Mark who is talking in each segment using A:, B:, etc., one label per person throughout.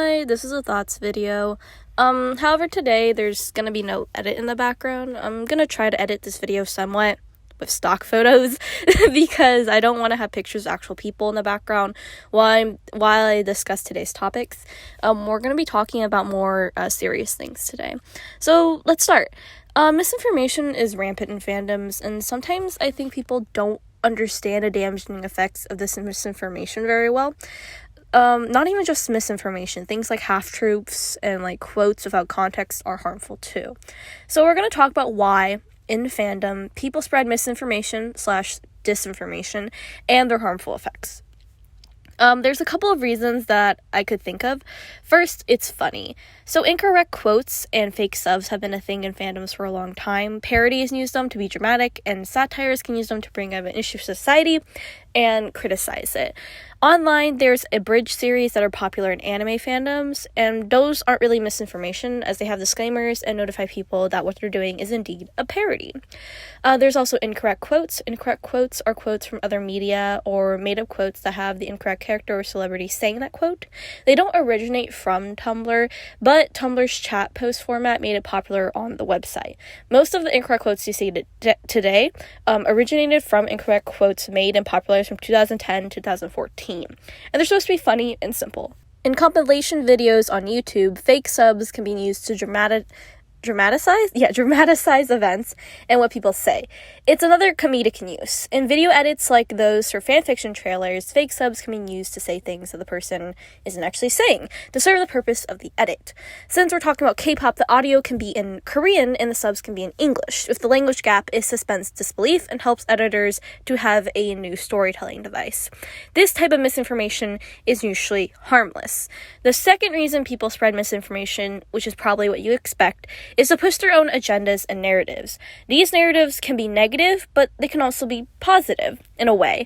A: Hi, this is a thoughts video. However, today there's gonna be no edit in the background. I'm gonna try to edit this video somewhat with stock photos because I don't want to have pictures of actual people in the background while I discuss today's topics. We're gonna be talking about more serious things today. So let's start. Misinformation is rampant in fandoms, and sometimes I think people don't understand the damaging effects of this misinformation very well. Not even just misinformation, things like half-truths and like quotes without context are harmful too. So we're going to talk about why in fandom people spread misinformation/disinformation and their harmful effects. There's a couple of reasons that I could think of. First, it's funny. So incorrect quotes and fake subs have been a thing in fandoms for a long time. Parodies use them to be dramatic, and satires can use them to bring up an issue of society and criticize it. Online, there's abridged series that are popular in anime fandoms, and those aren't really misinformation as they have disclaimers and notify people that what they're doing is indeed a parody. There's also incorrect quotes. Incorrect quotes are quotes from other media or made-up quotes that have the incorrect character or celebrity saying that quote. They don't originate from Tumblr, but Tumblr's chat post format made it popular on the website. Most of the incorrect quotes you see today originated from incorrect quotes made and popularized from 2010 to 2014. And they're supposed to be funny and simple. In compilation videos on YouTube, fake subs can be used to dramatize events and what people say. It's another comedic use. In video edits like those for fanfiction trailers, fake subs can be used to say things that the person isn't actually saying, to serve the purpose of the edit. Since we're talking about K-pop, the audio can be in Korean and the subs can be in English. If the language gap is suspends disbelief and helps editors to have a new storytelling device. This type of misinformation is usually harmless. The second reason people spread misinformation, which is probably what you expect, is to push their own agendas and narratives. These narratives can be negative, but they can also be positive, in a way.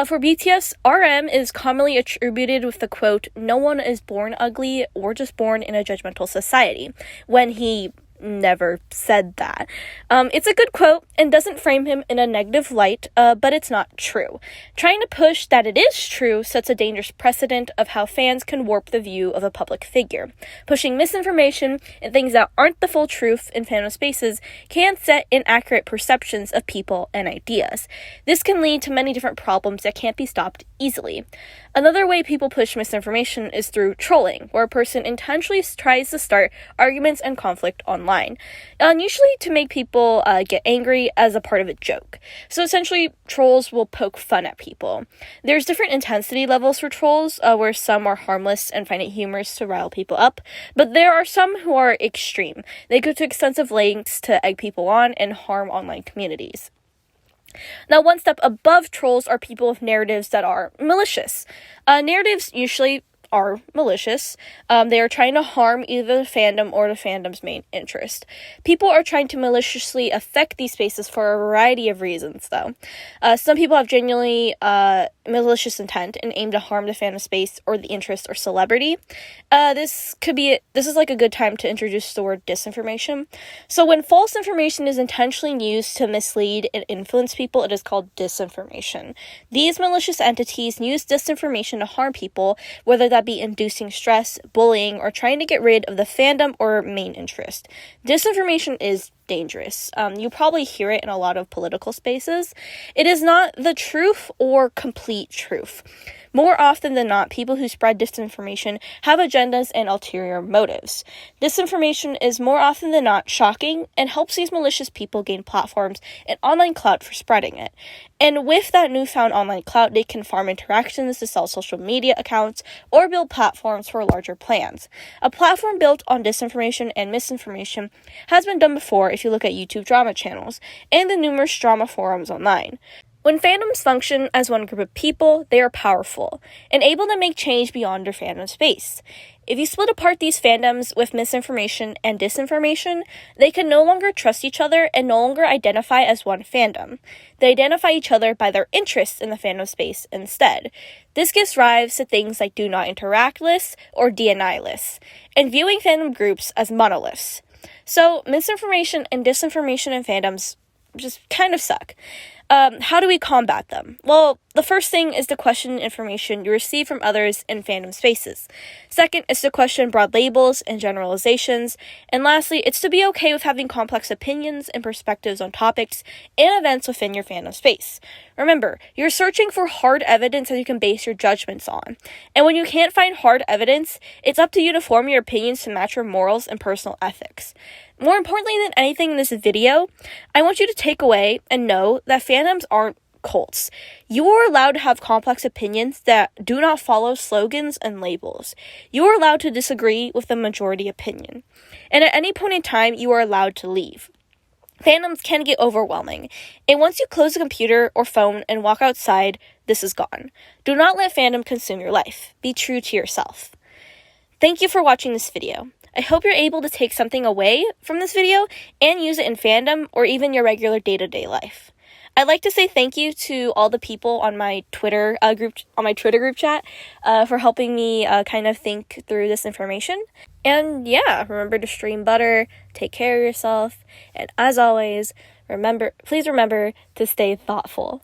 A: For BTS, RM is commonly attributed with the quote, "No one is born ugly, we're just born in a judgmental society," when he never said that. It's a good quote and doesn't frame him in a negative light, but it's not true. Trying to push that it is true sets a dangerous precedent of how fans can warp the view of a public figure. Pushing misinformation and things that aren't the full truth in fandom spaces can set inaccurate perceptions of people and ideas. This can lead to many different problems that can't be stopped easily. Another way people push misinformation is through trolling, where a person intentionally tries to start arguments and conflict online, usually to make people get angry as a part of a joke. So essentially, trolls will poke fun at people. There's different intensity levels for trolls, where some are harmless and find it humorous to rile people up, but there are some who are extreme. They go to extensive lengths to egg people on and harm online communities. Now, one step above trolls are people with narratives that are malicious. Narratives usually are malicious. They are trying to harm either the fandom or the fandom's main interest. People are trying to maliciously affect these spaces for a variety of reasons, though. Some people have genuinely malicious intent and aim to harm the fandom space or the interest or celebrity. This is like a good time to introduce the word disinformation. So when false information is intentionally used to mislead and influence people, it is called disinformation. These malicious entities use disinformation to harm people, whether that be inducing stress, bullying, or trying to get rid of the fandom or main interest. Disinformation is dangerous. You probably hear it in a lot of political spaces. It is not the truth or complete truth. More often than not, people who spread disinformation have agendas and ulterior motives. Disinformation is more often than not shocking and helps these malicious people gain platforms and online clout for spreading it. And with that newfound online clout, they can farm interactions to sell social media accounts or build platforms for larger plans. A platform built on disinformation and misinformation has been done before if you look at YouTube drama channels and the numerous drama forums online. When fandoms function as one group of people, they are powerful and able to make change beyond their fandom space. If you split apart these fandoms with misinformation and disinformation, they can no longer trust each other and no longer identify as one fandom. They identify each other by their interests in the fandom space instead. This gives rise to things like do not interact lists or DNI lists, and viewing fandom groups as monoliths. So, misinformation and disinformation in fandoms just kind of suck. How do we combat them? Well, the first thing is to question information you receive from others in fandom spaces. Second is to question broad labels and generalizations. And lastly, it's to be okay with having complex opinions and perspectives on topics and events within your fandom space. Remember, you're searching for hard evidence that you can base your judgments on. And when you can't find hard evidence, it's up to you to form your opinions to match your morals and personal ethics. More importantly than anything in this video, I want you to take away and know that fandoms aren't cults. You are allowed to have complex opinions that do not follow slogans and labels. You are allowed to disagree with the majority opinion. And at any point in time, you are allowed to leave. Fandoms can get overwhelming, and once you close the computer or phone and walk outside, this is gone. Do not let fandom consume your life. Be true to yourself. Thank you for watching this video. I hope you're able to take something away from this video and use it in fandom or even your regular day-to-day life. I'd like to say thank you to all the people on my Twitter group chat for helping me kind of think through this information. And yeah, remember to stream butter, take care of yourself, and as always, please remember to stay thoughtful.